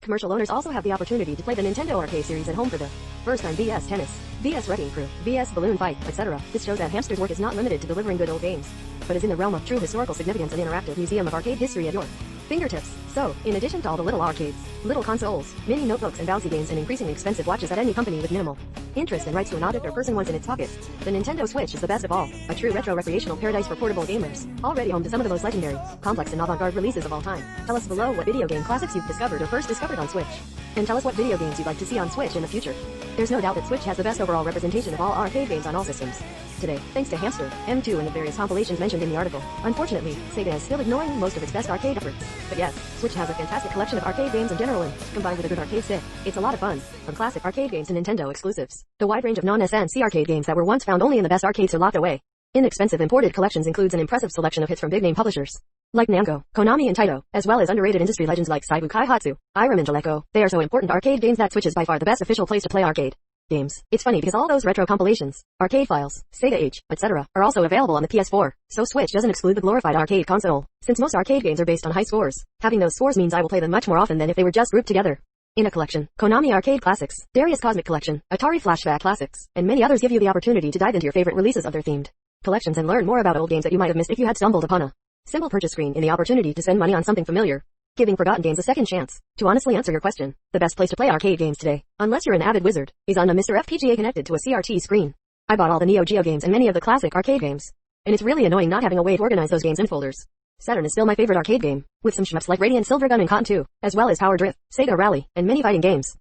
Commercial owners also have the opportunity to play the Nintendo Arcade series at home for the first time. VS Tennis, VS Wrecking Crew, VS Balloon Fight, etc. This shows that Hamster's work is not limited to delivering good old games, but is in the realm of true historical significance and interactive museum of arcade history at your fingertips. So, in addition to all the little arcades, little consoles, mini notebooks and bouncy games and increasingly expensive watches that any company with minimal interest and rights to an object or person wants in its pocket, the Nintendo Switch is the best of all, a true retro recreational paradise for portable gamers, already home to some of the most legendary, complex and avant-garde releases of all time. Tell us below what video game classics you've discovered or first discovered on Switch, and tell us what video games you'd like to see on Switch in the future. There's no doubt that Switch has the best overall representation of all arcade games on all systems today, thanks to Hamster, M2 and the various compilations mentioned in the article. Unfortunately, Sega is still ignoring most of its best arcade efforts. But yes, Switch has a fantastic collection of arcade games in general and, combined with a good arcade stick, it's a lot of fun. From classic arcade games to Nintendo exclusives, the wide range of non-SNC arcade games that were once found only in the best arcades are locked away. Inexpensive imported collections includes an impressive selection of hits from big-name publishers like Namco, Konami and Taito, as well as underrated industry legends like Saibu Kaihatsu, Irem and Jaleco. They are so important arcade games that Switch is by far the best official place to play arcade games. It's funny because all those retro compilations, arcade files, Sega Age, etc. are also available on the PS4, so Switch doesn't exclude the glorified arcade console. Since most arcade games are based on high scores, having those scores means I will play them much more often than if they were just grouped together in a collection. Konami Arcade Classics, Darius Cosmic Collection, Atari Flashback Classics, and many others give you the opportunity to dive into your favorite releases of their themed collections and learn more about old games that you might have missed if you had stumbled upon a simple purchase screen in the opportunity to spend money on something familiar, giving forgotten games a second chance. To honestly answer your question, the best place to play arcade games today, unless you're an avid wizard, is on a Mr. FPGA connected to a CRT screen. I bought all the Neo Geo games and many of the classic arcade games, and it's really annoying not having a way to organize those games in folders. Saturn is still my favorite arcade game, with some shmups like Radiant Silvergun and Cotton 2, as well as Power Drift, Sega Rally, and many fighting games.